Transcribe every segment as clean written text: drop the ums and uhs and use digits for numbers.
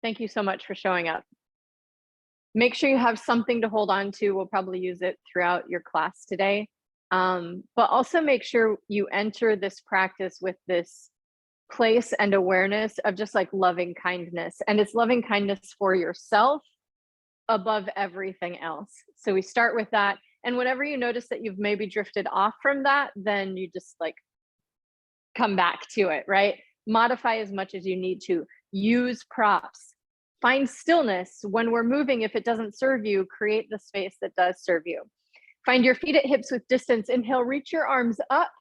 Thank you so much for showing up. Make sure you have something to hold on to. We'll probably use it throughout your class today. But also make sure you enter this practice with this place and awareness of just like loving kindness. And it's loving kindness for yourself above everything else. So we start with that. And whenever you notice that you've maybe drifted off from that, then you just like come back to it, right? Modify as much as you need to. Use props. Find stillness when we're moving. If it doesn't serve you, create the space that does serve you. Find your feet at hips with distance. Inhale, reach your arms up.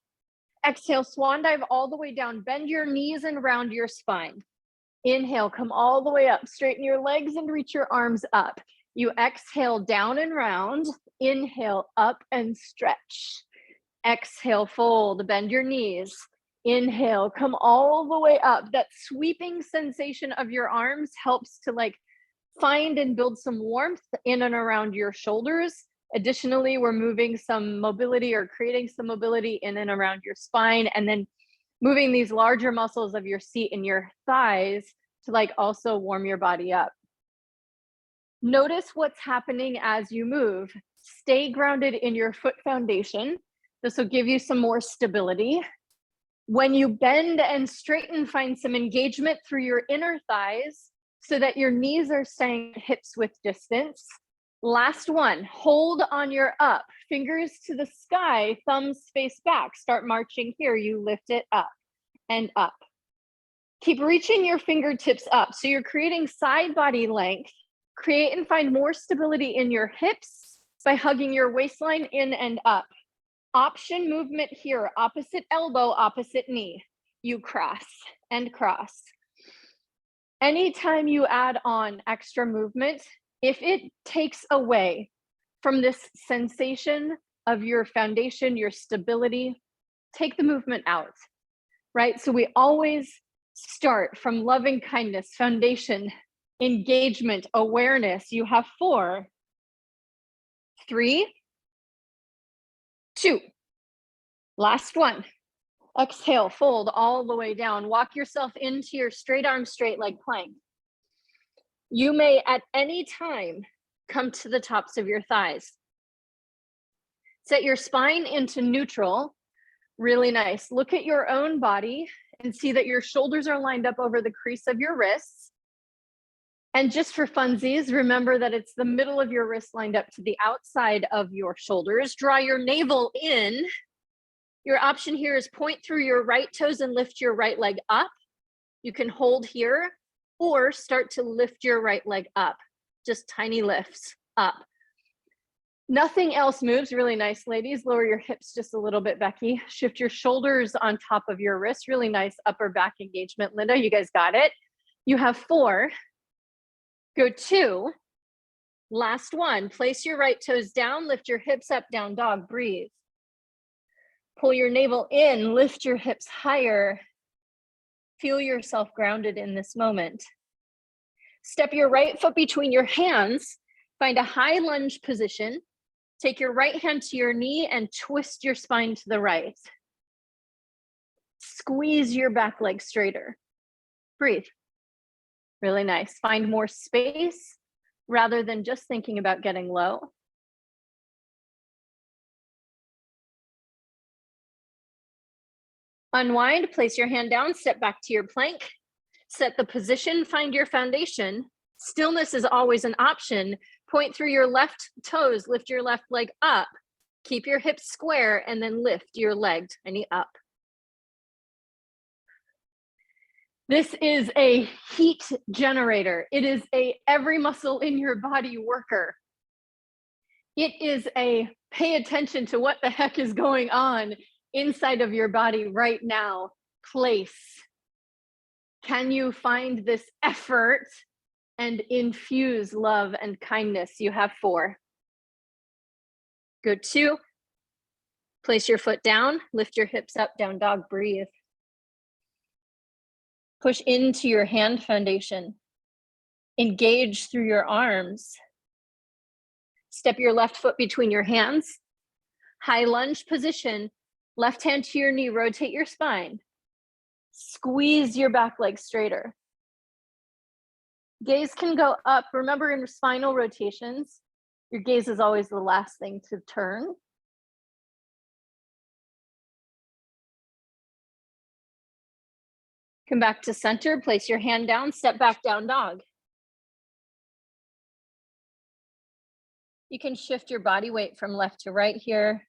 Exhale, swan dive all the way down. Bend your knees and round your spine. Inhale, come all the way up. Straighten your legs and reach your arms up. You exhale, down and round. Inhale, up and stretch. Exhale, fold, bend your knees. Inhale, come all the way up. That sweeping sensation of your arms helps to like find and build some warmth in and around your shoulders. Additionally, we're moving some mobility or creating some mobility in and around your spine, and then moving these larger muscles of your seat and your thighs to like also warm your body up. Notice what's happening as you move. Stay grounded in your foot foundation. This will give you some more stability. When you bend and straighten, find some engagement through your inner thighs so that your knees are staying hips with distance. Last one, hold on your up, fingers to the sky, thumbs face back. Start marching here. You lift it up and up. Keep reaching your fingertips up. So you're creating side body length. Create and find more stability in your hips by hugging your waistline in and up. Option movement here, opposite elbow, opposite knee. You cross and cross. Anytime you add on extra movement, if it takes away from this sensation of your foundation, your stability, take the movement out, right? So we always start from loving kindness, foundation, engagement, awareness. You have 4, 3, 2. Last one. Exhale, fold all the way down. Walk yourself into your straight arm, straight leg plank. You may at any time come to the tops of your thighs. Set your spine into neutral. Really nice. Look at your own body and see that your shoulders are lined up over the crease of your wrists. And just for funsies, remember that it's the middle of your wrist lined up to the outside of your shoulders. Draw your navel in. Your option here is point through your right toes and lift your right leg up. You can hold here or start to lift your right leg up. Just tiny lifts up. Nothing else moves. Really nice, ladies. Lower your hips just a little bit, Becky. Shift your shoulders on top of your wrists. Really nice upper back engagement. Linda, you guys got it. You have 4. Go 2. Last one. Place your right toes down. Lift your hips up, down dog. Breathe. Pull your navel in. Lift your hips higher. Feel yourself grounded in this moment. Step your right foot between your hands. Find a high lunge position. Take your right hand to your knee and twist your spine to the right. Squeeze your back leg straighter. Breathe. Really nice. Find more space rather than just thinking about getting low. Unwind, place your hand down, step back to your plank. Set the position, find your foundation. Stillness is always an option. Point through your left toes, lift your left leg up. Keep your hips square and then lift your leg tiny up. This is a heat generator. It is a every muscle in your body worker. It is a pay attention to what the heck is going on inside of your body right now place. Can you find this effort and infuse love and kindness? You have 4. Go 2. Place your foot down, lift your hips up, down dog, breathe. Push into your hand foundation. Engage through your arms. Step your left foot between your hands. High lunge position. Left hand to your knee, rotate your spine. Squeeze your back leg straighter. Gaze can go up. Remember, in spinal rotations, your gaze is always the last thing to turn. Come back to center, place your hand down, step back, down dog. You can shift your body weight from left to right here.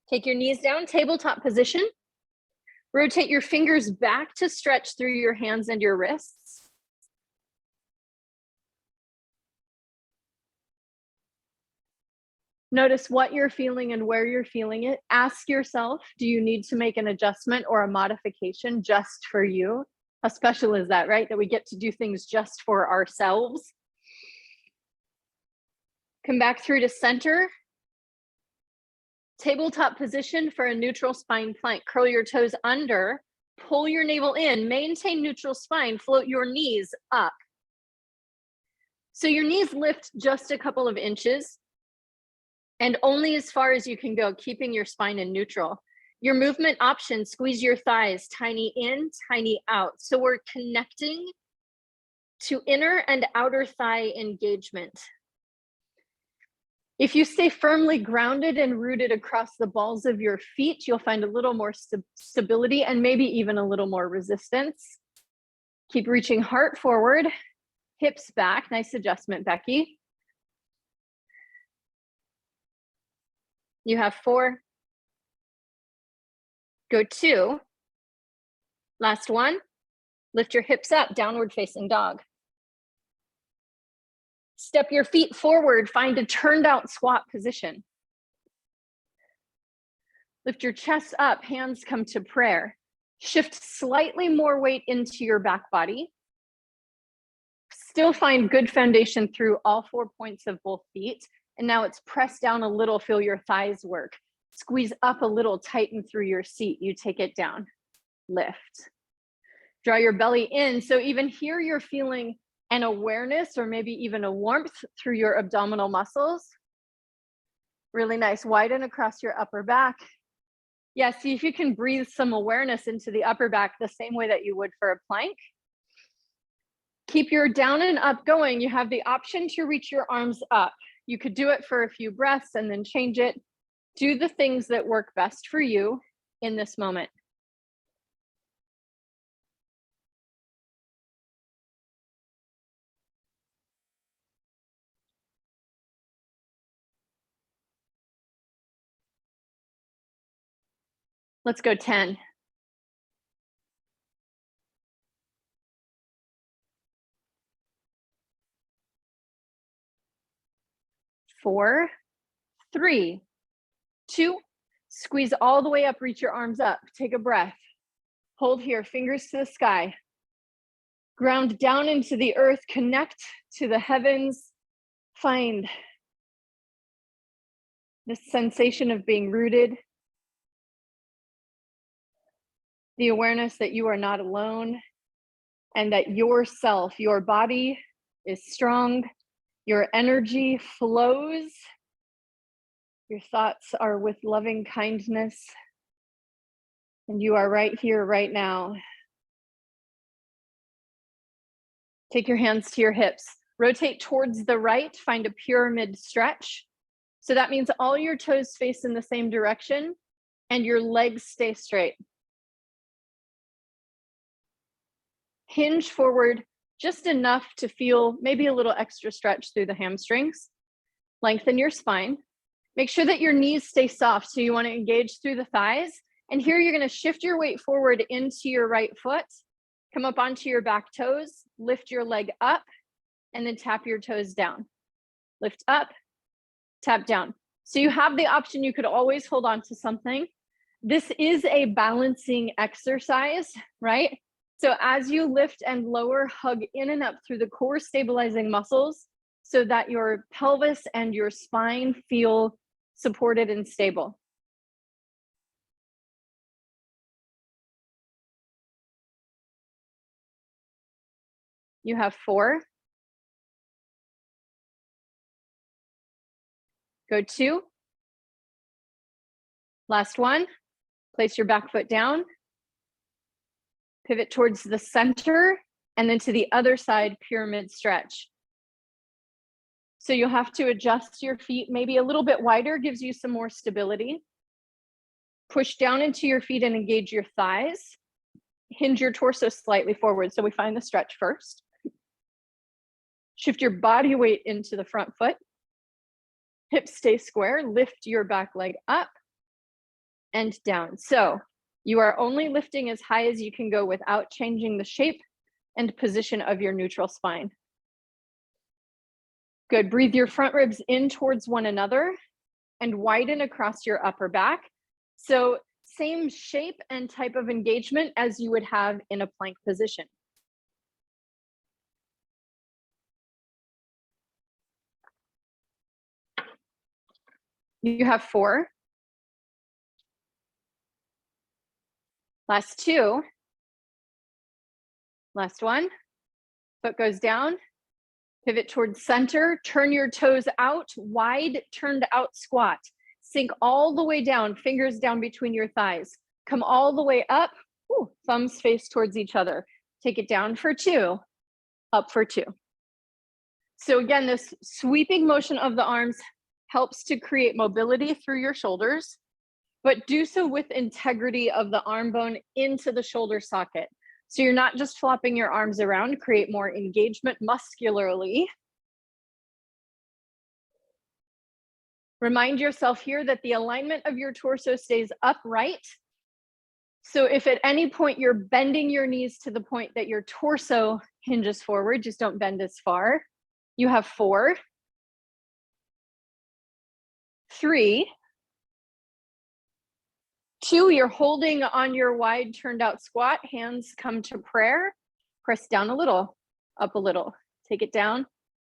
Take your knees down, tabletop position. Rotate your fingers back to stretch through your hands and your wrists. Notice what you're feeling and where you're feeling it. Ask yourself, do you need to make an adjustment or a modification just for you? How special is that, right? That we get to do things just for ourselves. Come back through to center. Tabletop position for a neutral spine plank. Curl your toes under, pull your navel in, maintain neutral spine, float your knees up. So your knees lift just a couple of inches and only as far as you can go, keeping your spine in neutral. Your movement options, squeeze your thighs, tiny in, tiny out. So we're connecting to inner and outer thigh engagement. If you stay firmly grounded and rooted across the balls of your feet, you'll find a little more stability and maybe even a little more resistance. Keep reaching heart forward, hips back. Nice adjustment, Becky. You have 4. Go 2. Last one. Lift your hips up, downward facing dog. Step your feet forward, find a turned out squat position. Lift your chest up, hands come to prayer. Shift slightly more weight into your back body. Still find good foundation through all 4 points of both feet. And now it's press down a little, feel your thighs work. Squeeze up a little, tighten through your seat. You take it down, lift. Draw your belly in. So even here you're feeling an awareness or maybe even a warmth through your abdominal muscles. Really nice, widen across your upper back. Yeah, see if you can breathe some awareness into the upper back the same way that you would for a plank. Keep your down and up going. You have the option to reach your arms up. You could do it for a few breaths and then change it. Do the things that work best for you in this moment. Let's go 10. 4, 3, 2, squeeze all the way up, reach your arms up, take a breath. Hold here, fingers to the sky. Ground down into the earth, connect to the heavens. Find this sensation of being rooted. The awareness that you are not alone and that yourself, your body is strong, your energy flows, your thoughts are with loving kindness, and you are right here, right now. Take your hands to your hips. Rotate towards the right, find a pyramid stretch. So that means all your toes face in the same direction and your legs stay straight. Hinge forward just enough to feel maybe a little extra stretch through the hamstrings. Lengthen your spine. Make sure that your knees stay soft. So you want to engage through the thighs. And here you're going to shift your weight forward into your right foot. Come up onto your back toes, lift your leg up, and then tap your toes down. Lift up, tap down. So you have the option, you could always hold on to something. This is a balancing exercise, right? So as you lift and lower, hug in and up through the core stabilizing muscles so that your pelvis and your spine feel supported and stable. You have 4. Go 2. Last one. Place your back foot down. Pivot towards the center, and then to the other side, pyramid stretch. So you'll have to adjust your feet maybe a little bit wider, gives you some more stability. Push down into your feet and engage your thighs. Hinge your torso slightly forward. So we find the stretch first. Shift your body weight into the front foot. Hips stay square. Lift your back leg up and down. So you are only lifting as high as you can go without changing the shape and position of your neutral spine. Good. Breathe your front ribs in towards one another and widen across your upper back. So same shape and type of engagement as you would have in a plank position. You have 4. Last 2. Last 1. Foot goes down. Pivot towards center. Turn your toes out. Wide turned out squat. Sink all the way down. Fingers down between your thighs. Come all the way up. Ooh, thumbs face towards each other. Take it down for 2. Up for 2. So again, this sweeping motion of the arms helps to create mobility through your shoulders, but do so with integrity of the arm bone into the shoulder socket. So you're not just flopping your arms around, create more engagement muscularly. Remind yourself here that the alignment of your torso stays upright. So if at any point you're bending your knees to the point that your torso hinges forward, just don't bend as far. You have 4. 3. 2, you're holding on your wide turned out squat, hands come to prayer, press down a little, up a little, take it down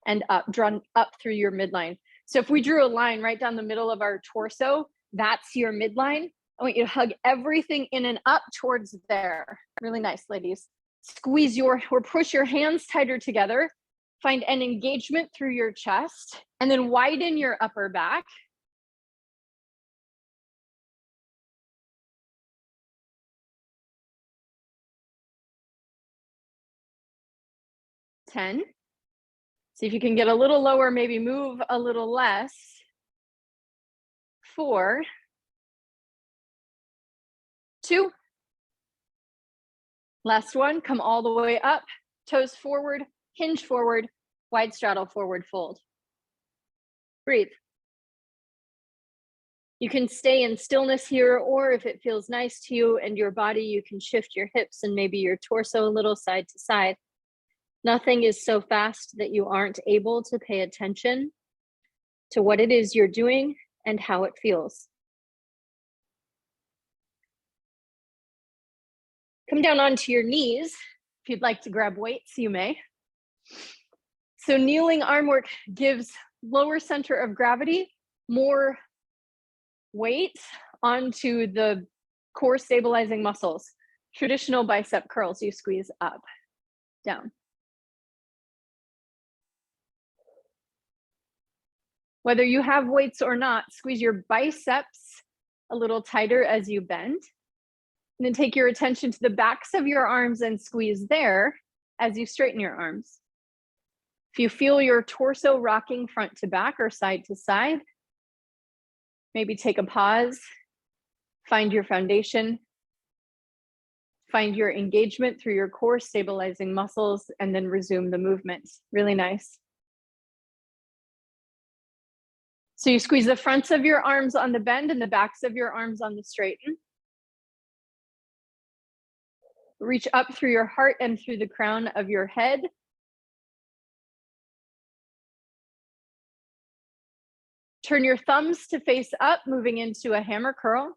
and up, drawn up through your midline. So if we drew a line right down the middle of our torso, that's your midline. I want you to hug everything in and up towards there. Really nice, ladies. Squeeze your, or push your hands tighter together. Find an engagement through your chest and then widen your upper back. Ten. See if you can get a little lower, maybe move a little less. 4. 2. Last one, come all the way up, toes forward, hinge forward, wide straddle, forward fold. Breathe. You can stay in stillness here, or if it feels nice to you and your body, you can shift your hips and maybe your torso a little side to side. Nothing is so fast that you aren't able to pay attention to what it is you're doing and how it feels. Come down onto your knees. If you'd like to grab weights, you may. So kneeling arm work gives lower center of gravity, more weight onto the core stabilizing muscles. Traditional bicep curls, you squeeze up, down. Whether you have weights or not, squeeze your biceps a little tighter as you bend. And then take your attention to the backs of your arms and squeeze there as you straighten your arms. If you feel your torso rocking front to back or side to side, maybe take a pause, find your foundation, find your engagement through your core stabilizing muscles, and then resume the movement. Really nice. So you squeeze the fronts of your arms on the bend and the backs of your arms on the straighten. Reach up through your heart and through the crown of your head. Turn your thumbs to face up, moving into a hammer curl.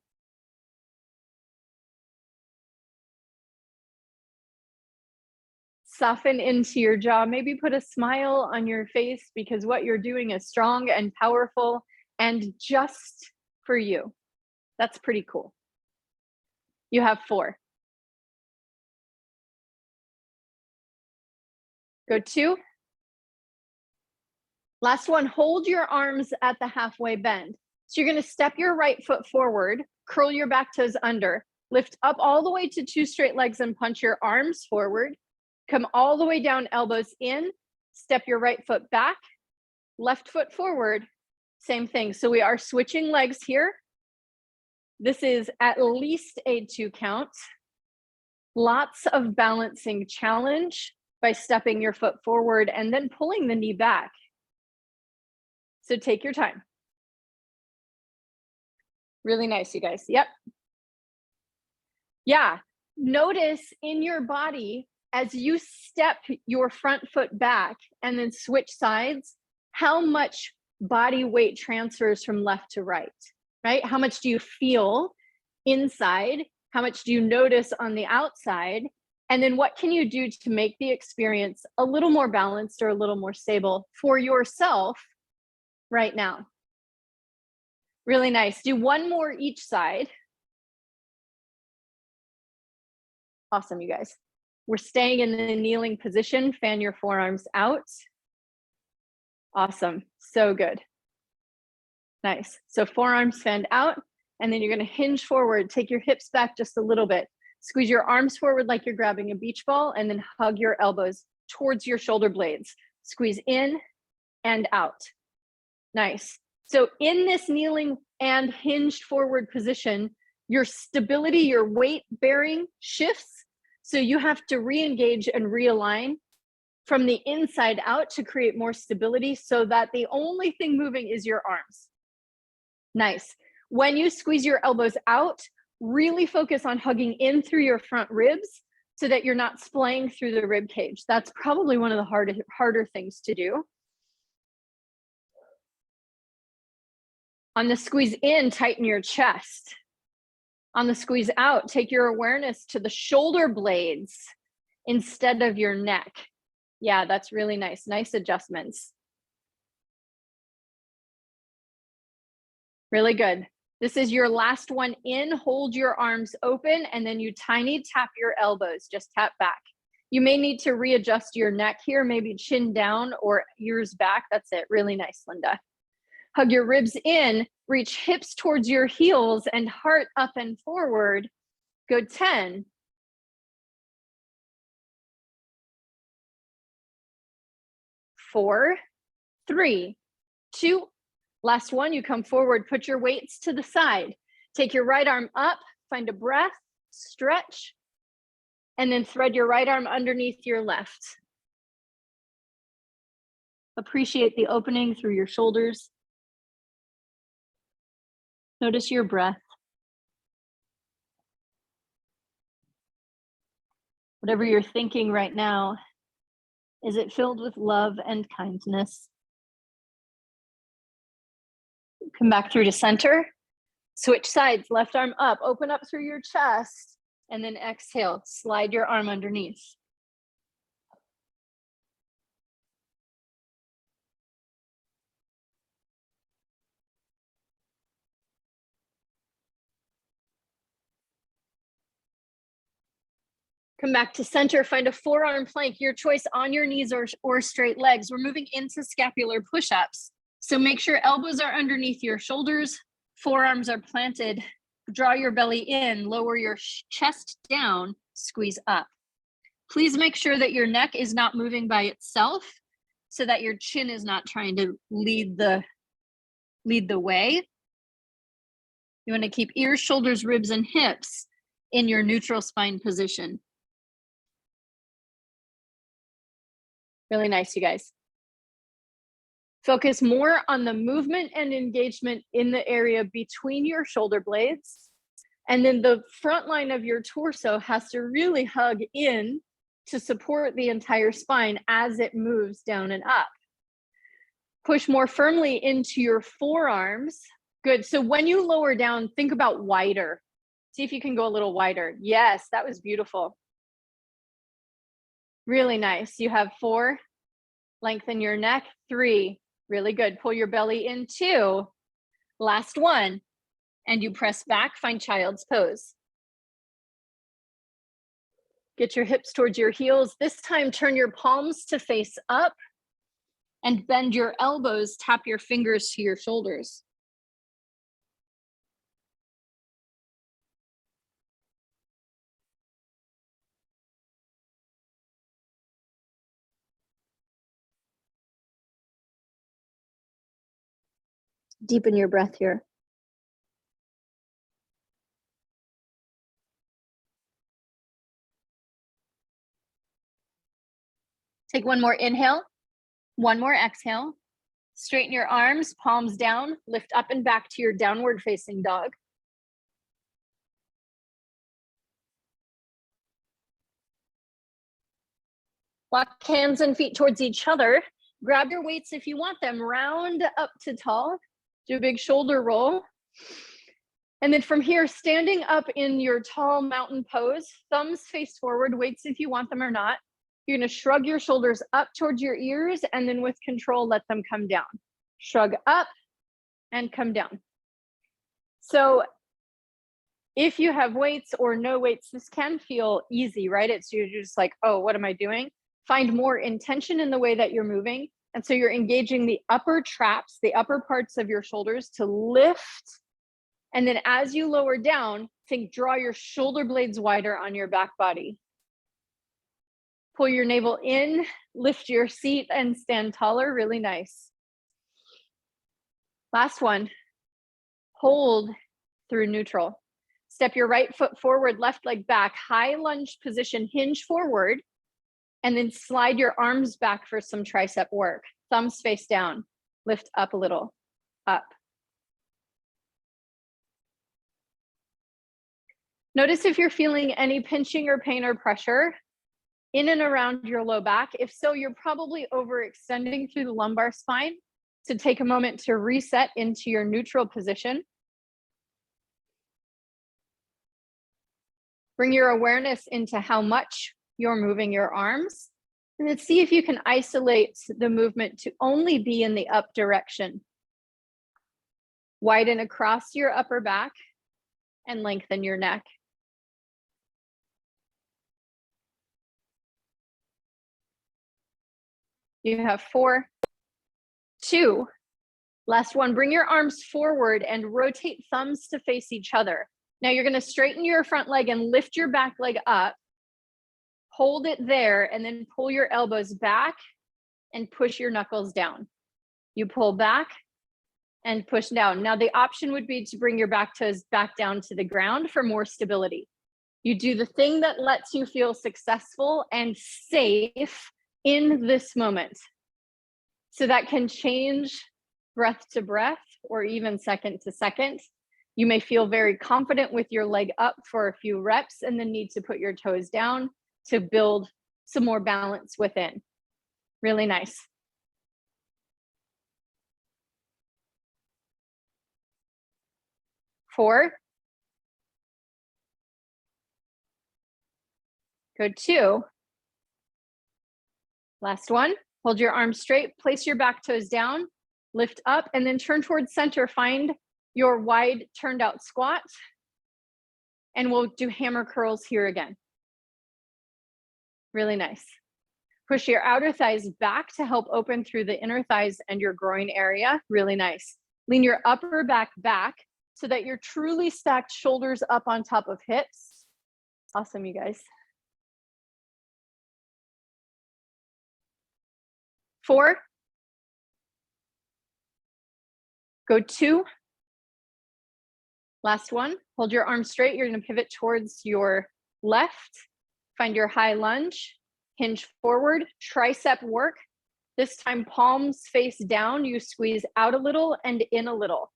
Soften into your jaw, maybe put a smile on your face because what you're doing is strong and powerful and just for you. That's pretty cool. You have 4. Go 2. Last one, hold your arms at the halfway bend. So you're gonna step your right foot forward, curl your back toes under, Lift up all the way to 2 straight legs and punch your arms forward. Come all the way down, elbows in. Step your right foot back, left foot forward. Same thing. So we are switching legs here. This is at least a 2 count. Lots of balancing challenge by stepping your foot forward and then pulling the knee back. So take your time. Really nice, you guys. Yep. Yeah. Notice in your body as you step your front foot back and then switch sides, how much body weight transfers from left to right, right? How much do you feel inside? How much do you notice on the outside? And then what can you do to make the experience a little more balanced or a little more stable for yourself right now? Really nice. Do one more each side. Awesome, you guys. We're staying in the kneeling position. Fan your forearms out. Awesome. So good. Nice. So forearms fanned out, and then you're going to hinge forward. Take your hips back just a little bit. Squeeze your arms forward like you're grabbing a beach ball, and then hug your elbows towards your shoulder blades. Squeeze in and out. Nice. So in this kneeling and hinged forward position, your stability, your weight bearing shifts. So you have to re-engage and realign from the inside out to create more stability so that the only thing moving is your arms. Nice. When you squeeze your elbows out, really focus on hugging in through your front ribs so that you're not splaying through the rib cage. That's probably one of the harder things to do. On the squeeze in, tighten your chest. On the squeeze out, take your awareness to the shoulder blades instead of your neck. Yeah, that's really nice. Nice adjustments. Really good. This is your last one in. Hold your arms open, and then you tiny tap your elbows. Just tap back. You may need to readjust your neck here, maybe chin down or ears back. That's it. Really nice, Linda. Hug your ribs in, reach hips towards your heels and heart up and forward. Go 10. 4, 3, 2. Last one, you come forward, put your weights to the side. Take your right arm up, find a breath, stretch, and then thread your right arm underneath your left. Appreciate the opening through your shoulders. Notice your breath. Whatever you're thinking right now, is it filled with love and kindness? Come back through to center. Switch sides, left arm up, open up through your chest, and then exhale, slide your arm underneath. Come back to center, find a forearm plank, your choice on your knees or straight legs. We're moving into scapular push-ups. So make sure elbows are underneath your shoulders, forearms are planted, draw your belly in, lower your chest down, squeeze up. Please make sure that your neck is not moving by itself so that your chin is not trying to lead the way. You want to keep ears, shoulders, ribs, and hips in your neutral spine position. Really nice, you guys. Focus more on the movement and engagement in the area between your shoulder blades. And then the front line of your torso has to really hug in to support the entire spine as it moves down and up. Push more firmly into your forearms. Good. So when you lower down, think about wider. See if you can go a little wider. Yes, that was beautiful. Really nice. You have 4, lengthen your neck. 3, really good. Pull your belly in. 2, last one, and you press back, find child's pose. Get your hips towards your heels. This time, turn your palms to face up and bend your elbows, tap your fingers to your shoulders. Deepen your breath here. Take one more inhale, one more exhale. Straighten your arms, palms down, lift up and back to your downward facing dog. Walk hands and feet towards each other. Grab your weights if you want them, round up to tall. Do a big shoulder roll. And then from here, standing up in your tall mountain pose, thumbs face forward, weights if you want them or not. You're gonna shrug your shoulders up towards your ears, and then with control, let them come down. Shrug up and come down. So if you have weights or no weights, this can feel easy, right? You're just like, oh, what am I doing? Find more intention in the way that you're moving. And so you're engaging the upper traps, the upper parts of your shoulders to lift. And then as you lower down, draw your shoulder blades wider on your back body. Pull your navel in, lift your seat and stand taller, really nice. Last one, hold through neutral. Step your right foot forward, left leg back, high lunge position, hinge forward, and then slide your arms back for some tricep work. Thumbs face down, lift up a little, up. Notice if you're feeling any pinching or pain or pressure in and around your low back. If so, you're probably overextending through the lumbar spine. So take a moment to reset into your neutral position. Bring your awareness into how much you're moving your arms, and then see if you can isolate the movement to only be in the up direction. Widen across your upper back and lengthen your neck. You have 4, 2, last one. Bring your arms forward and rotate thumbs to face each other. Now you're going to straighten your front leg and lift your back leg up. Hold it there and then pull your elbows back and push your knuckles down. You pull back and push down. Now the option would be to bring your back toes back down to the ground for more stability. You do the thing that lets you feel successful and safe in this moment. So that can change breath to breath or even second to second. You may feel very confident with your leg up for a few reps and then need to put your toes down to build some more balance within. Really nice. Four. Good, 2. Last one. Hold your arms straight, place your back toes down, lift up, and then turn towards center. Find your wide turned out squat. And we'll do hammer curls here again. Really nice. Push your outer thighs back to help open through the inner thighs and your groin area. Really nice. Lean your upper back back so that you're truly stacked shoulders up on top of hips. Awesome, you guys. 4. Go 2. Last one. Hold your arms straight. You're going to pivot towards your left. Find your high lunge. Hinge forward. Tricep work. This time palms face down. You squeeze out a little and in a little.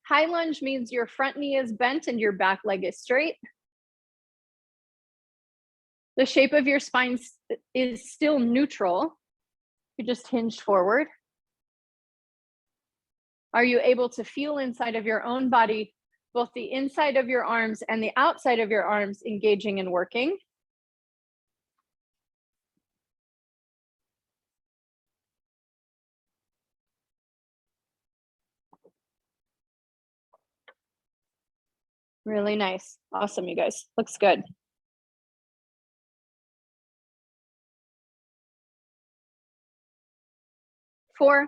High lunge means your front knee is bent and your back leg is straight. The shape of your spine is still neutral. You just hinge forward. Are you able to feel inside of your own body, both the inside of your arms and the outside of your arms engaging and working? Really nice. Awesome, you guys. Looks good. 4,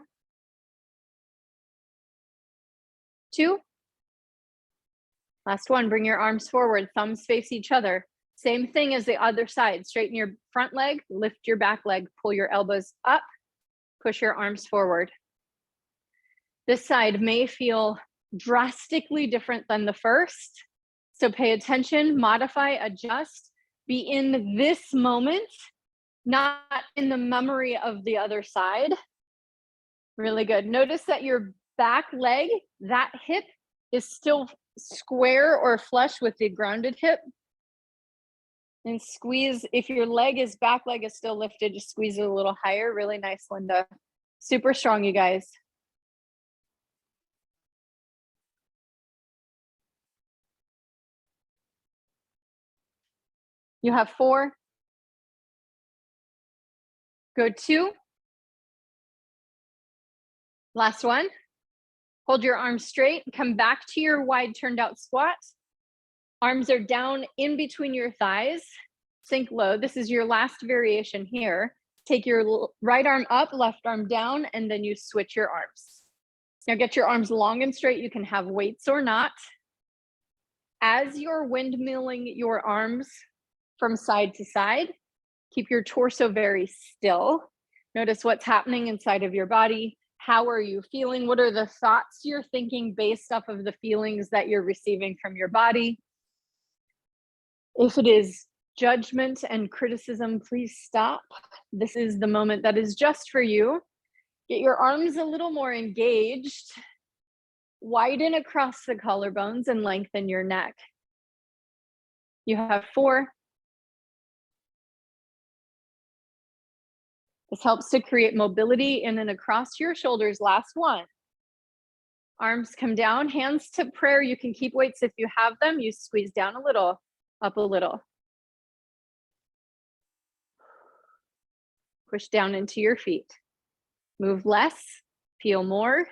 2. Last one. Bring your arms forward, thumbs face each other. Same thing as the other side. Straighten your front leg, lift your back leg, pull your elbows up, push your arms forward. This side may feel drastically different than the first. So pay attention, modify, adjust, be in this moment, not in the memory of the other side. Really good. Notice that your back leg, that hip is still square or flush with the grounded hip. And squeeze, if your back leg is still lifted, just squeeze it a little higher. Really nice, Linda. Super strong, you guys. You have 4. Go 2. Last one. Hold your arms straight. Come back to your wide turned out squat. Arms are down in between your thighs. Sink low. This is your last variation here. Take your right arm up, left arm down, and then you switch your arms. Now get your arms long and straight. You can have weights or not. As you're windmilling your arms from side to side, keep your torso very still. Notice what's happening inside of your body. How are you feeling? What are the thoughts you're thinking based off of the feelings that you're receiving from your body? If it is judgment and criticism, please stop. This is the moment that is just for you. Get your arms a little more engaged. Widen across the collarbones and lengthen your neck. You have 4. This helps to create mobility in and across your shoulders. Last one. Arms come down, hands to prayer. You can keep weights if you have them. You squeeze down a little, up a little. Push down into your feet. Move less, feel more.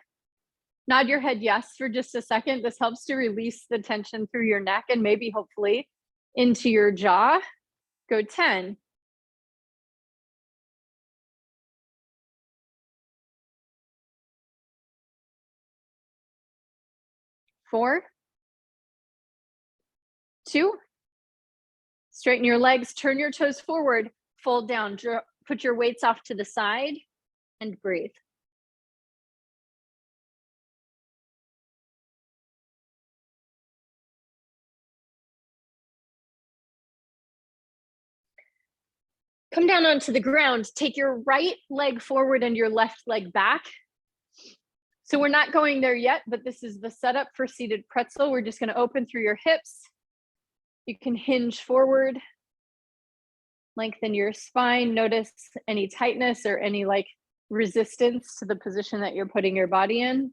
Nod your head yes for just a second. This helps to release the tension through your neck and maybe hopefully into your jaw. Go 10. 4, 2. Straighten your legs, turn your toes forward, fold down, put your weights off to the side and breathe. Come down onto the ground, take your right leg forward and your left leg back. So we're not going there yet, but this is the setup for seated pretzel. We're just gonna open through your hips. You can hinge forward, lengthen your spine. Notice any tightness or any resistance to the position that you're putting your body in.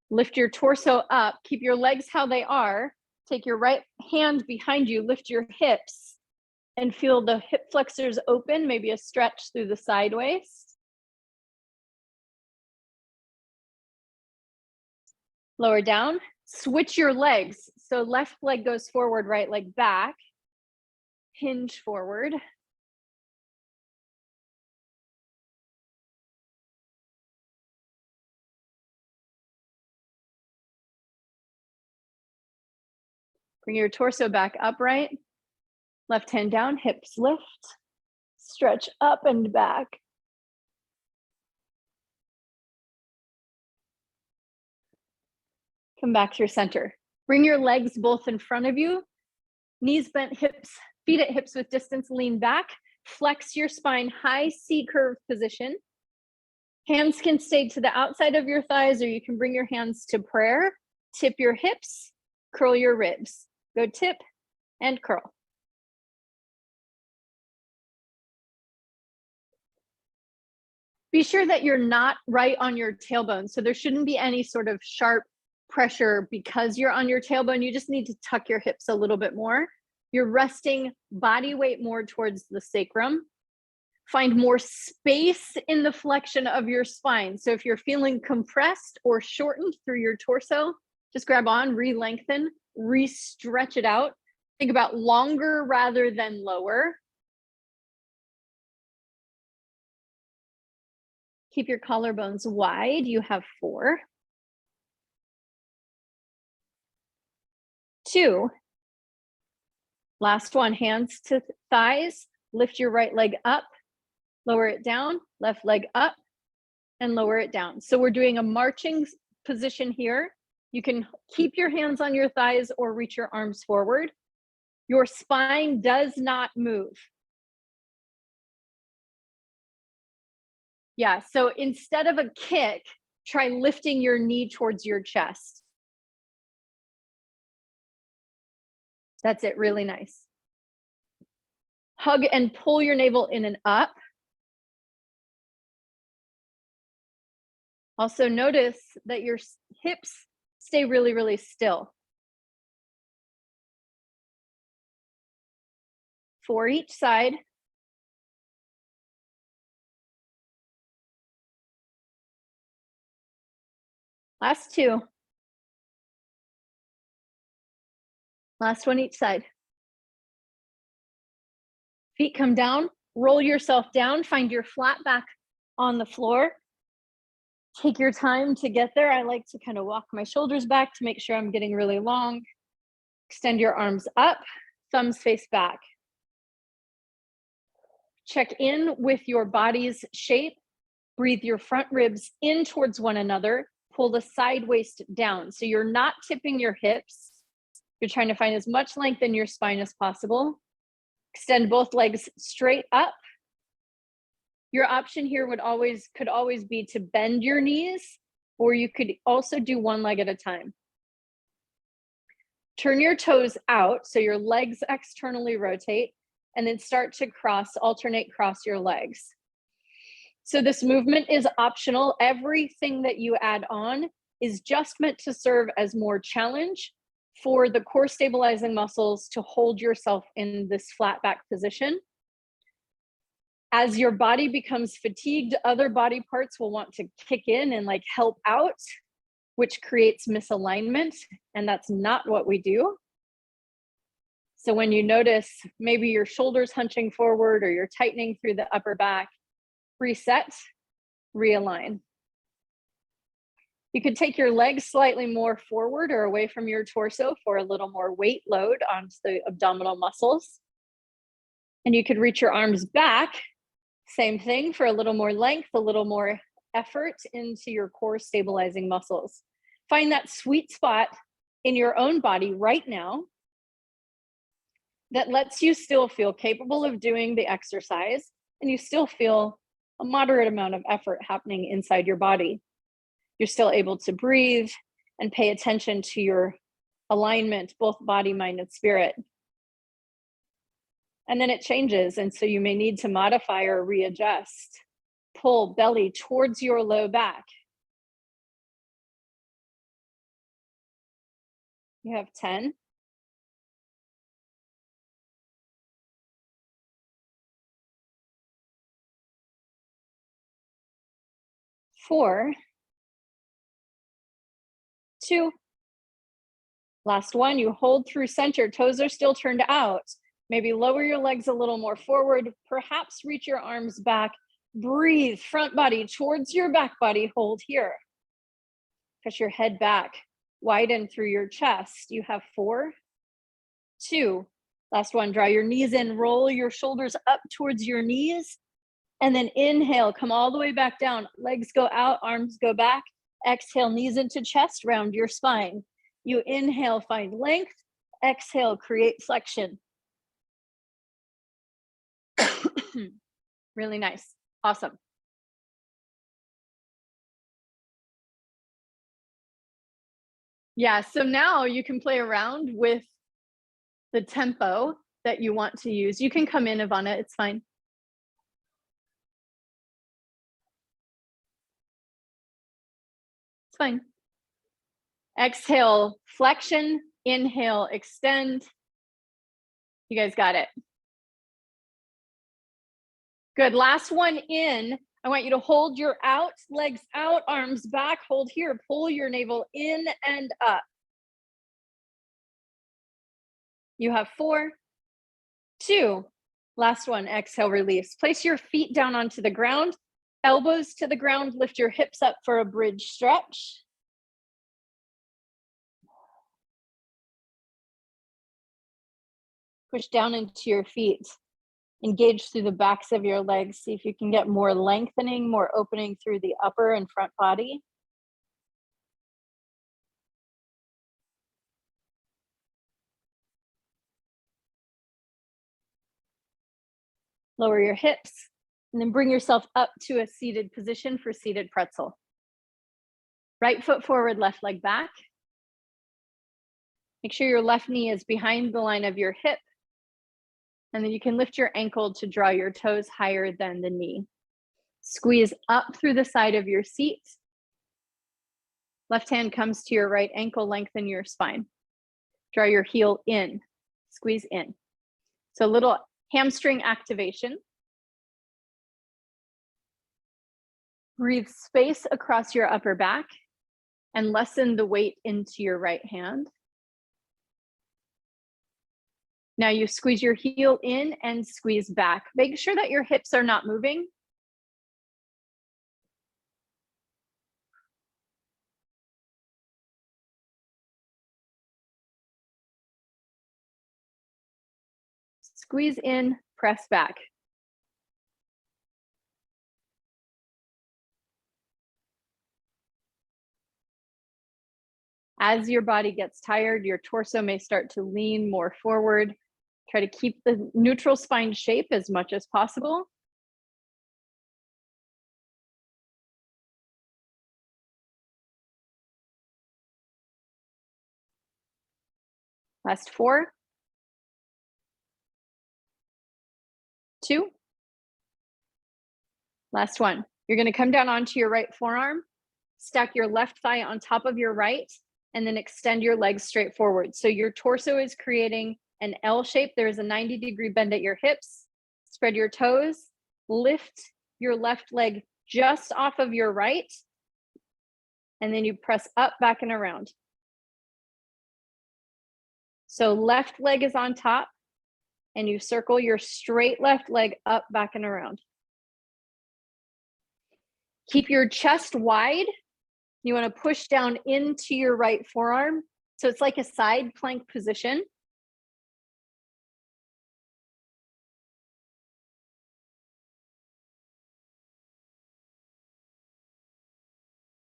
Lift your torso up, keep your legs how they are. Take your right hand behind you, lift your hips and feel the hip flexors open, maybe a stretch through the side waist. Lower down, switch your legs. So left leg goes forward, right leg back. Hinge forward. Bring your torso back upright. Left hand down, hips lift. Stretch up and back. Come back to your center. Bring your legs both in front of you. Knees bent, hips, feet at hips with distance, lean back. Flex your spine, high C curve position. Hands can stay to the outside of your thighs, or you can bring your hands to prayer. Tip your hips, curl your ribs. Go tip and curl. Be sure that you're not right on your tailbone. So there shouldn't be any sort of sharp pressure because you're on your tailbone. You just need to tuck your hips a little bit more. You're resting body weight more towards the sacrum. Find more space in the flexion of your spine. So if you're feeling compressed or shortened through your torso, just grab on, re-lengthen, re-stretch it out. Think about longer rather than lower. Keep your collarbones wide. You have 4. 2. Last one, hands to thighs. Lift your right leg up. Lower it down, left leg up, and lower it down. So we're doing a marching position here. You can keep your hands on your thighs or reach your arms forward. Your spine does not move. Yeah, so instead of a kick, try lifting your knee towards your chest. That's it, really nice. Hug and pull your navel in and up. Also notice that your hips stay really, really still. 4 each side. Last 2. Last one each side. Feet come down, roll yourself down, find your flat back on the floor. Take your time to get there. I like to kind of walk my shoulders back to make sure I'm getting really long. Extend your arms up, thumbs face back. Check in with your body's shape. Breathe your front ribs in towards one another. Pull the side waist down. So you're not tipping your hips. You're trying to find as much length in your spine as possible. Extend both legs straight up. Your option here could always be to bend your knees, or you could also do one leg at a time. Turn your toes out, so your legs externally rotate, and then start to alternate cross your legs. So this movement is optional. Everything that you add on is just meant to serve as more challenge for the core stabilizing muscles to hold yourself in this flat back position. As your body becomes fatigued, other body parts will want to kick in and like help out, which creates misalignment, and that's not what we do. So when you notice maybe your shoulders hunching forward or you're tightening through the upper back, reset, realign. You could take your legs slightly more forward or away from your torso for a little more weight load onto the abdominal muscles. And you could reach your arms back. Same thing for a little more length, a little more effort into your core stabilizing muscles. Find that sweet spot in your own body right now that lets you still feel capable of doing the exercise, and you still feel a moderate amount of effort happening inside your body. You're still able to breathe and pay attention to your alignment, both body, mind, and spirit. And then it changes, and so you may need to modify or readjust. Pull belly towards your low back. You have 10. 4. 2. Last one, you hold through center, toes are still turned out. Maybe lower your legs a little more forward, perhaps reach your arms back, breathe, front body towards your back body, hold here. Push your head back, widen through your chest. You have 4, 2. Last one, draw your knees in, roll your shoulders up towards your knees, and then inhale, come all the way back down. Legs go out, arms go back. Exhale, knees into chest, round your spine. You inhale, find length. Exhale, create flexion. Really nice. Awesome. Yeah, so now you can play around with the tempo that you want to use. You can come in, Ivana, it's fine. It's fine. Exhale, flexion. Inhale, extend. You guys got it. Good. Last one in. I want you to hold your legs out, arms back. Hold here. Pull your navel in and up. You have 4, 2. Last one. Exhale, release. Place your feet down onto the ground. Elbows to the ground. Lift your hips up for a bridge stretch. Push down into your feet. Engage through the backs of your legs. See if you can get more lengthening, more opening through the upper and front body. Lower your hips, and then bring yourself up to a seated position for seated pretzel. Right foot forward, left leg back. Make sure your left knee is behind the line of your hip, and then you can lift your ankle to draw your toes higher than the knee. Squeeze up through the side of your seat. Left hand comes to your right ankle, lengthen your spine. Draw your heel in, squeeze in. So a little hamstring activation. Breathe space across your upper back and lessen the weight into your right hand. Now you squeeze your heel in and squeeze back. Make sure that your hips are not moving. Squeeze in, press back. As your body gets tired, your torso may start to lean more forward. Try to keep the neutral spine shape as much as possible. Last 4, 2, last 1. You're going to come down onto your right forearm, stack your left thigh on top of your right, and then extend your legs straight forward. So your torso is creating an L shape. There is a 90-degree bend at your hips. Spread your toes, lift your left leg just off of your right, and then you press up, back, and around. So left leg is on top, and you circle your straight left leg up, back, and around. Keep your chest wide. You want to push down into your right forearm. So it's like a side plank position.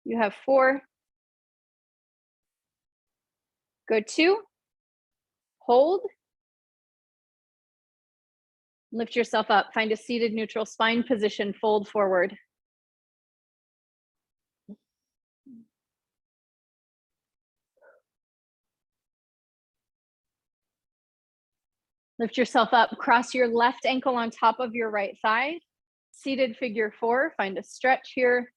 You have 4. Go 2. Hold. Lift yourself up. Find a seated neutral spine position. Fold forward. Lift yourself up. Cross your left ankle on top of your right thigh. Seated figure 4. Find a stretch here.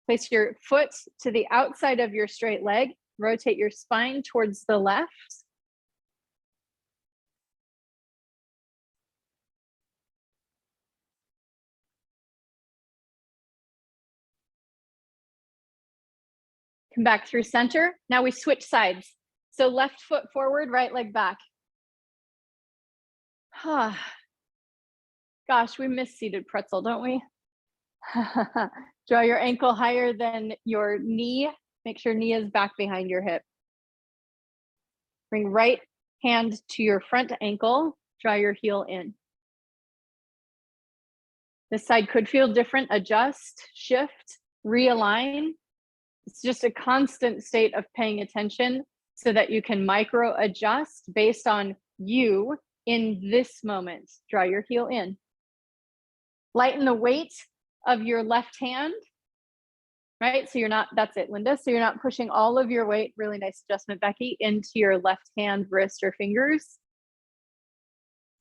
Place your foot to the outside of your straight leg. Rotate your spine towards the left. Come back through center. Now we switch sides. So left foot forward, right leg back. Gosh, we miss seated pretzel, don't we? Draw your ankle higher than your knee. Make sure knee is back behind your hip. Bring right hand to your front ankle. Draw your heel in. This side could feel different. Adjust, shift, realign. It's just a constant state of paying attention so that you can micro adjust based on you in this moment. Draw your heel in. Lighten the weight of your left hand, right? So you're not, that's it, Linda. So you're not pushing all of your weight, really nice adjustment, Becky, into your left hand, wrist, or fingers.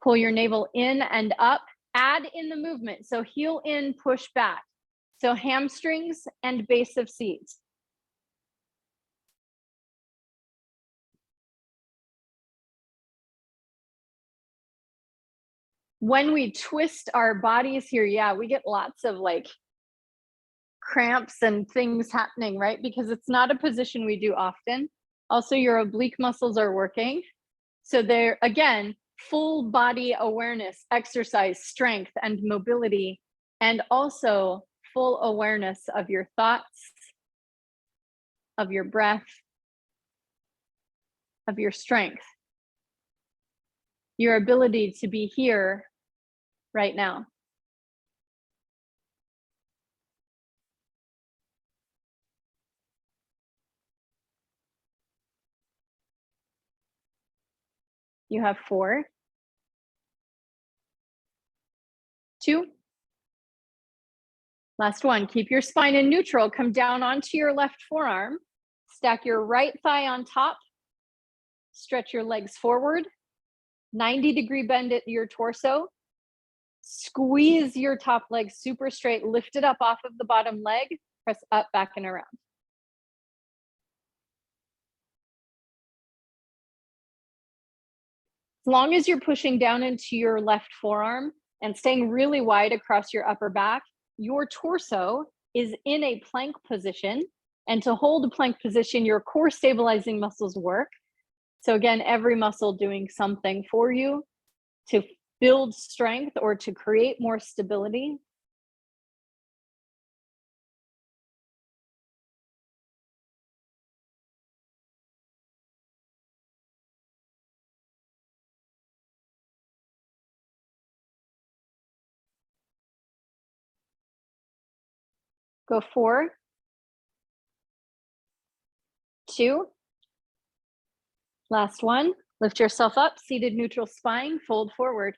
Pull your navel in and up. Add in the movement. So heel in, push back. So hamstrings and base of seat. When we twist our bodies here, yeah, we get lots of like cramps and things happening, right? Because it's not a position we do often. Also, your oblique muscles are working. So they're, again, full body awareness, exercise, strength, and mobility, and also full awareness of your thoughts of your breath, of your strength, your ability to be here right now. You have 4, 2, last one. Keep your spine in neutral. Come down onto your left forearm. Stack your right thigh on top. Stretch your legs forward. 90-degree bend at your torso. Squeeze your top leg super straight. Lift it up off of the bottom leg. Press up, back, and around. As long as you're pushing down into your left forearm and staying really wide across your upper back, your torso is in a plank position. And to hold a plank position, your core stabilizing muscles work. So again, every muscle doing something for you to build strength or to create more stability. Go 4, 2, last one. Lift yourself up, seated neutral spine, fold forward.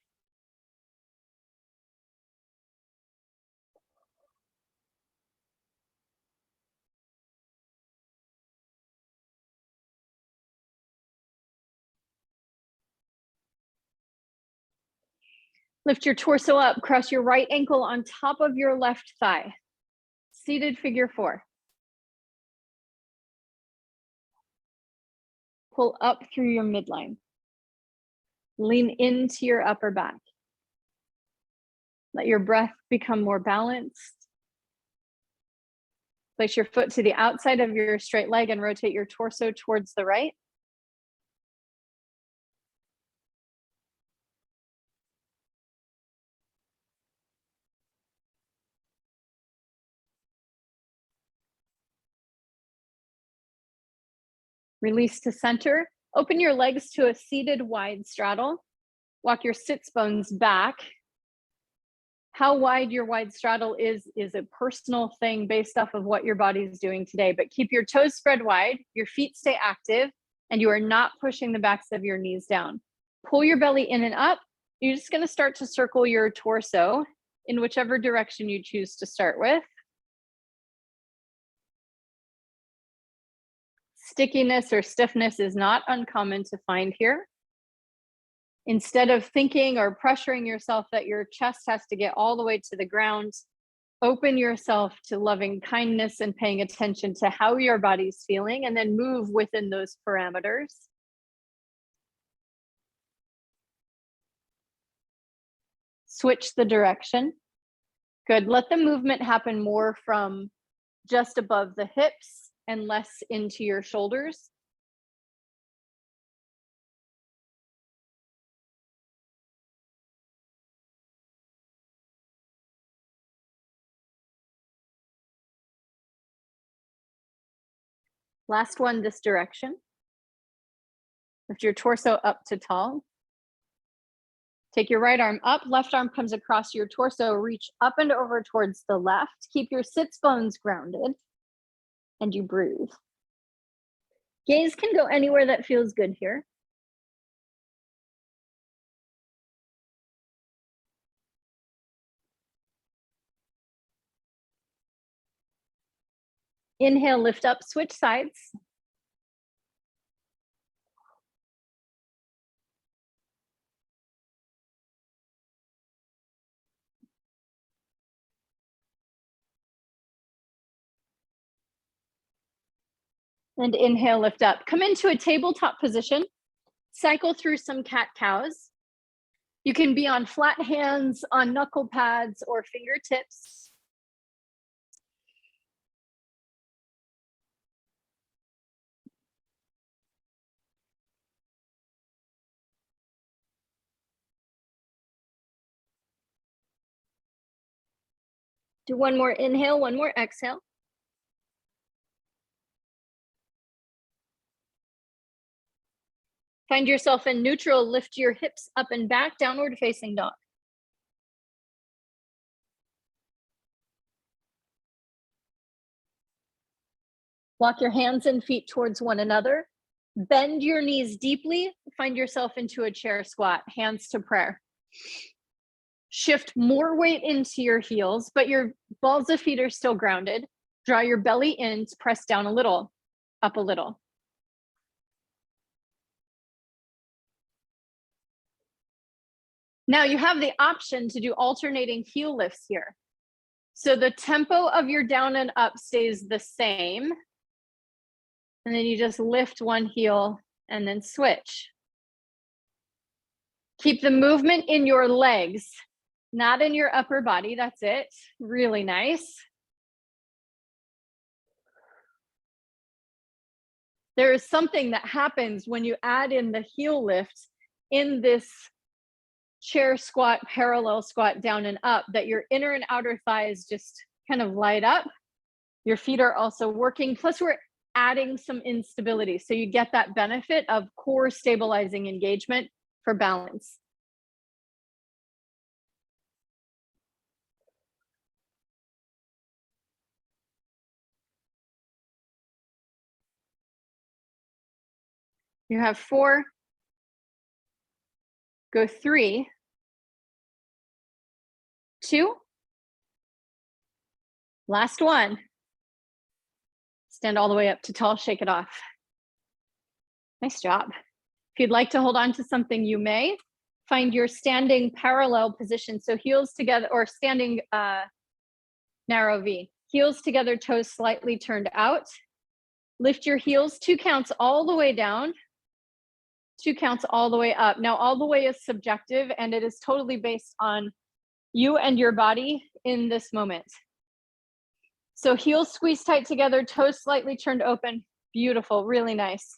Lift your torso up, cross your right ankle on top of your left thigh. Seated figure 4. Pull up through your midline. Lean into your upper back. Let your breath become more balanced. Place your foot to the outside of your straight leg and rotate your torso towards the right. Release to center. Open your legs to a seated wide straddle. Walk your sits bones back. How wide your wide straddle is a personal thing based off of what your body is doing today, but keep your toes spread wide, your feet stay active, and you are not pushing the backs of your knees down. Pull your belly in and up. You're just going to start to circle your torso in whichever direction you choose to start with. Stickiness or stiffness is not uncommon to find here. Instead of thinking or pressuring yourself that your chest has to get all the way to the ground, open yourself to loving kindness and paying attention to how your body's feeling, and then move within those parameters. Switch the direction. Good. Let the movement happen more from just above the hips and less into your shoulders. Last one, this direction. Lift your torso up to tall. Take your right arm up, left arm comes across your torso, reach up and over towards the left. Keep your sits bones grounded, and you breathe. Gaze can go anywhere that feels good here. Inhale, lift up, switch sides. And inhale, lift up. Come into a tabletop position. Cycle through some cat-cows. You can be on flat hands, on knuckle pads, or fingertips. Do one more inhale, one more exhale. Find yourself in neutral, lift your hips up and back, downward facing dog. Walk your hands and feet towards one another. Bend your knees deeply. Find yourself into a chair squat, hands to prayer. Shift more weight into your heels, but your balls of feet are still grounded. Draw your belly in, press down a little, up a little. Now you have the option to do alternating heel lifts here. So the tempo of your down and up stays the same. And then you just lift one heel and then switch. Keep the movement in your legs, not in your upper body. That's it. Really nice. There is something that happens when you add in the heel lift in this chair squat, parallel squat, down and up, that your inner and outer thighs just kind of light up. Your feet are also working. Plus, we're adding some instability. So you get that benefit of core stabilizing engagement for balance. You have 4, go 3, 2, last one. Stand all the way up to tall, shake it off. Nice job. If you'd like to hold on to something, you may. Find your standing parallel position. So heels together, or standing narrow V. Heels together, toes slightly turned out. Lift your heels 2 counts all the way down, 2 counts all the way up. Now, all the way is subjective, and it is totally based on you and your body in this moment. So heels squeeze tight together, toes slightly turned open. Beautiful, really nice.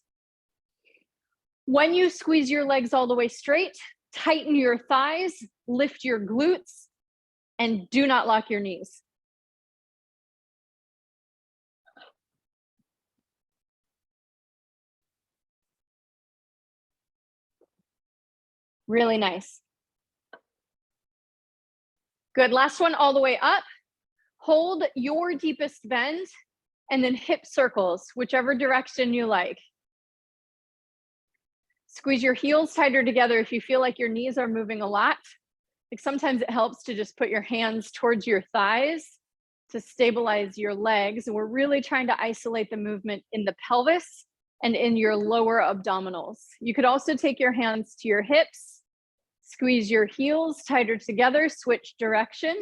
When you squeeze your legs all the way straight, tighten your thighs, lift your glutes, and do not lock your knees. Really nice. Good, last one all the way up. Hold your deepest bend and then hip circles, whichever direction you like. Squeeze your heels tighter together if you feel like your knees are moving a lot. Like sometimes it helps to just put your hands towards your thighs to stabilize your legs. And we're really trying to isolate the movement in the pelvis and in your lower abdominals. You could also take your hands to your hips, squeeze your heels tighter together, switch direction.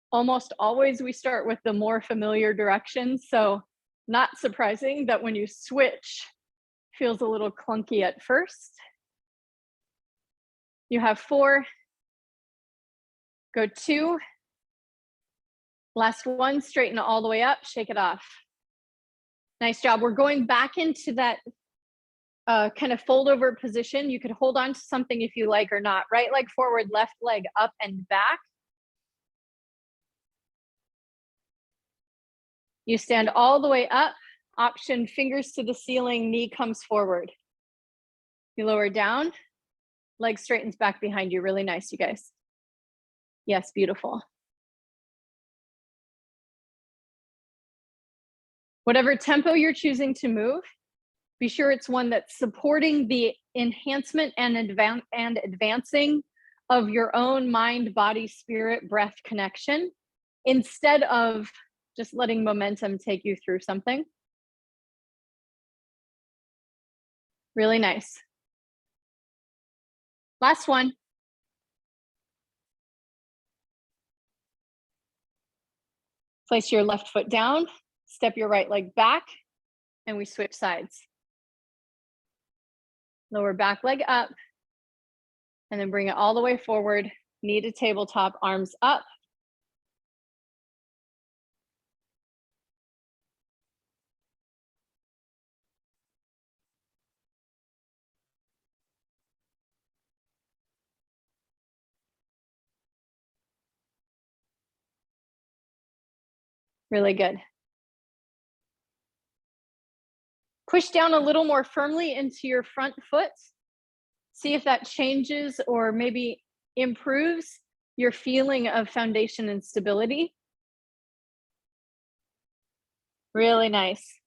Almost always we start with the more familiar direction. So not surprising that when you switch, feels a little clunky at first. You have 4, go 2, last one, straighten all the way up, shake it off. Nice job. We're going back into that kind of fold over position. You could hold on to something if you like or not. Right leg forward, left leg up and back. You stand all the way up, option fingers to the ceiling, knee comes forward. You lower down, leg straightens back behind you. Really nice, you guys. Yes, beautiful. Whatever tempo you're choosing to move, be sure it's one that's supporting the enhancement and advancing of your own mind, body, spirit, breath connection, instead of just letting momentum take you through something. Really nice. Last one. Place your left foot down, step your right leg back, and we switch sides. Lower back leg up, and then bring it all the way forward, knee to tabletop, arms up. Really good. Push down a little more firmly into your front foot. See if that changes or maybe improves your feeling of foundation and stability. Really nice.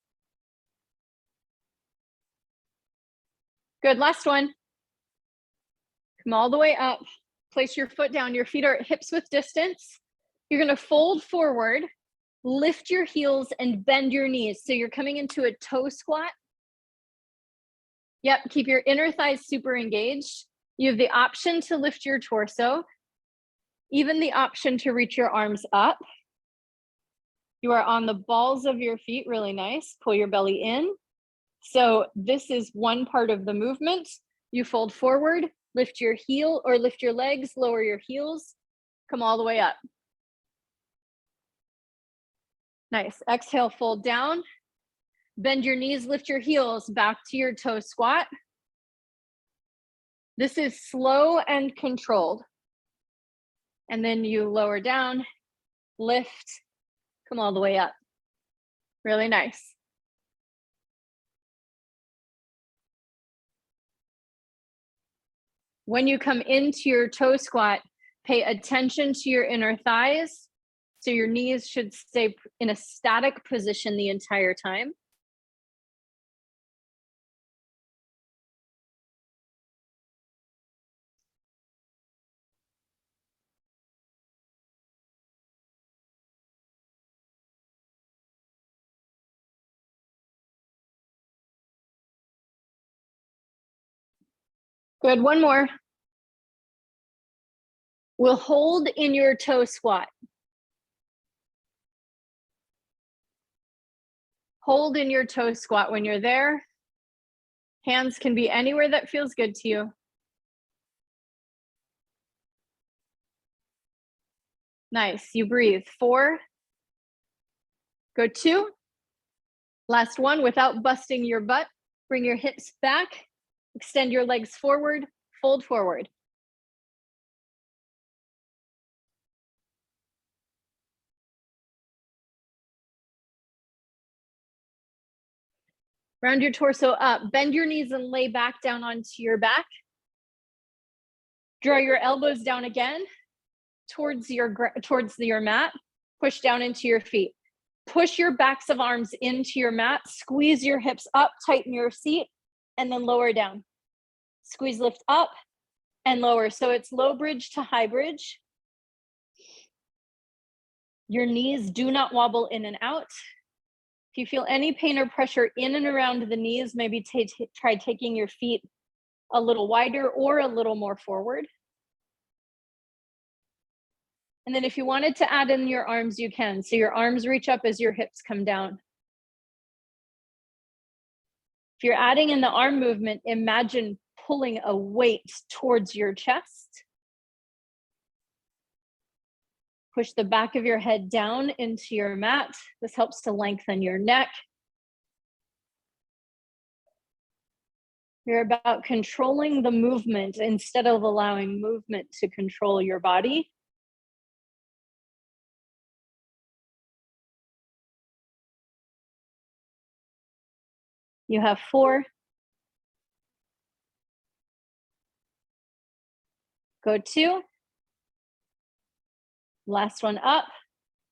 Good, last one. Come all the way up. Place your foot down. Your feet are at hips width distance. You're gonna fold forward, lift your heels and bend your knees. So you're coming into a toe squat. Yep, keep your inner thighs super engaged. You have the option to lift your torso, even the option to reach your arms up. You are on the balls of your feet, really nice. Pull your belly in. So this is one part of the movement. You fold forward, lift your heel or lift your legs, lower your heels, come all the way up. Nice, exhale, fold down. Bend your knees, lift your heels back to your toe squat. This is slow and controlled. And then you lower down, lift, come all the way up. Really nice. When you come into your toe squat, pay attention to your inner thighs. So your knees should stay in a static position the entire time. Good, one more. We'll hold in your toe squat. Hold in your toe squat when you're there. Hands can be anywhere that feels good to you. Nice, you breathe. 4. Go 2. Last one, without busting your butt. Bring your hips back, extend your legs forward, fold forward. Round your torso up, bend your knees and lay back down onto your back. Draw your elbows down again towards your mat. Push down into your feet. Push your backs of arms into your mat, squeeze your hips up, tighten your seat, and then lower down. Squeeze, lift up and lower. So it's low bridge to high bridge. Your knees do not wobble in and out. If you feel any pain or pressure in and around the knees, maybe try taking your feet a little wider or a little more forward. And then if you wanted to add in your arms, you can. So your arms reach up as your hips come down. If you're adding in the arm movement, imagine pulling a weight towards your chest. Push the back of your head down into your mat. This helps to lengthen your neck. You're about controlling the movement instead of allowing movement to control your body. You have 4. Go 2. Last one up.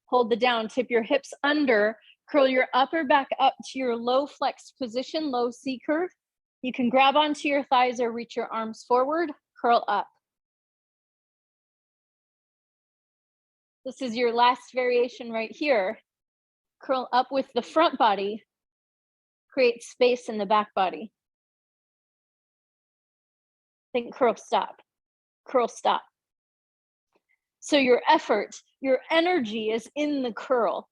Hold the down, tip your hips under, curl your upper back up to your low flex position, low C curve. You can grab onto your thighs or reach your arms forward, curl up. This is your last variation right here. Curl up with the front body, create space in the back body. Think curl, stop, curl, stop. So your effort, your energy is in the curl.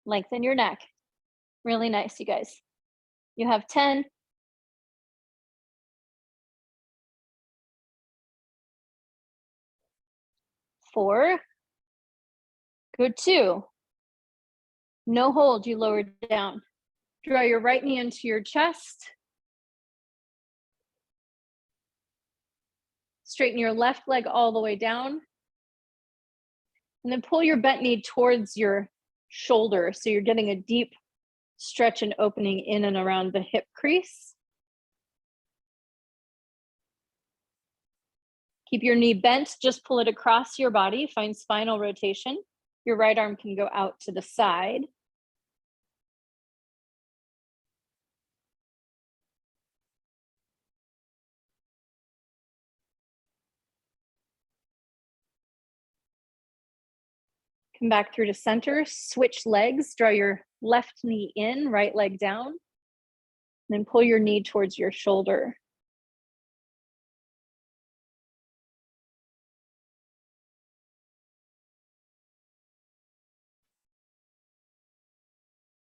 Lengthen your neck. Really nice, you guys. You have 10. 4. Good, 2. No hold, you lower down. Draw your right knee into your chest. Straighten your left leg all the way down. And then pull your bent knee towards your shoulder. So you're getting a deep stretch and opening in and around the hip crease. Keep your knee bent, just pull it across your body, find spinal rotation. Your right arm can go out to the side. Come back through to center, switch legs, draw your left knee in, right leg down, and then pull your knee towards your shoulder.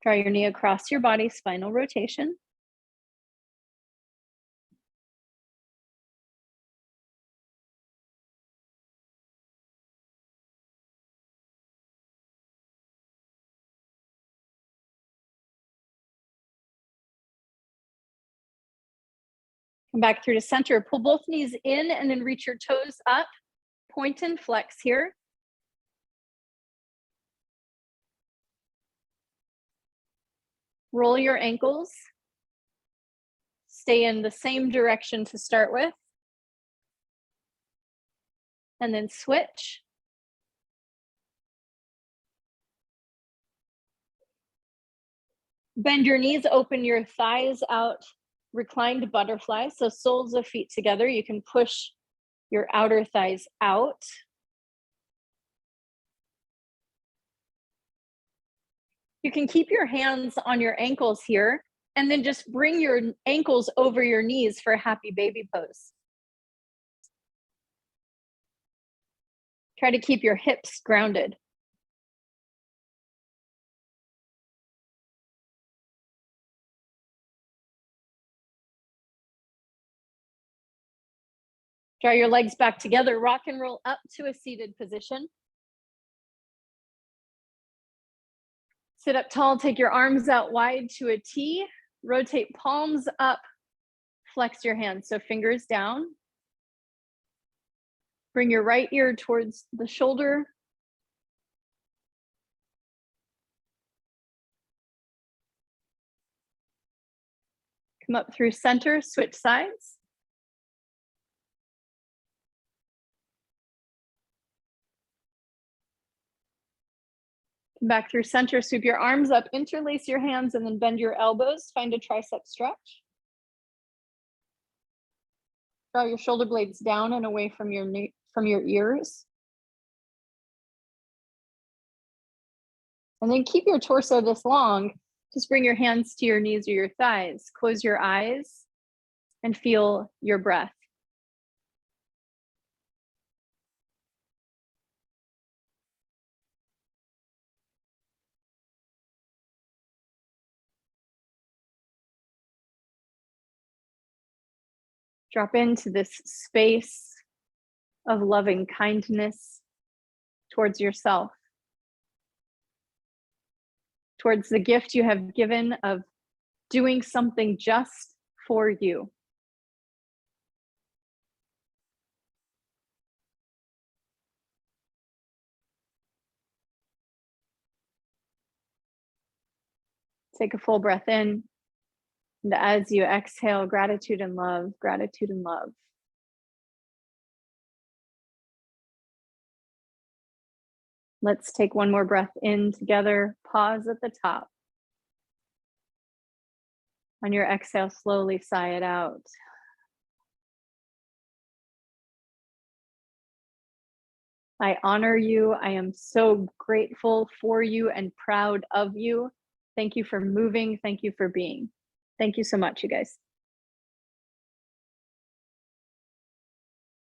Draw your knee across your body, spinal rotation. Come back through to center, pull both knees in and then reach your toes up, point and flex here. Roll your ankles. Stay in the same direction to start with. And then switch. Bend your knees, open your thighs out, reclined butterfly. So soles of feet together. You can push your outer thighs out. You can keep your hands on your ankles here and then just bring your ankles over your knees for a happy baby pose. Try to keep your hips grounded. Draw your legs back together, rock and roll up to a seated position. Sit up tall, take your arms out wide to a T, rotate palms up, flex your hands, so fingers down. Bring your right ear towards the shoulder. Come up through center, switch sides. Come back through center, sweep your arms up, interlace your hands, and then bend your elbows. Find a tricep stretch. Draw your shoulder blades down and away from your ears. And then keep your torso this long. Just bring your hands to your knees or your thighs. Close your eyes and feel your breath. Drop into this space of loving kindness towards yourself, towards the gift you have given of doing something just for you. Take a full breath in. And as you exhale, gratitude and love, gratitude and love. Let's take one more breath in together. Pause at the top. On your exhale, slowly sigh it out. I honor you. I am so grateful for you and proud of you. Thank you for moving. Thank you for being. Thank you so much, you guys.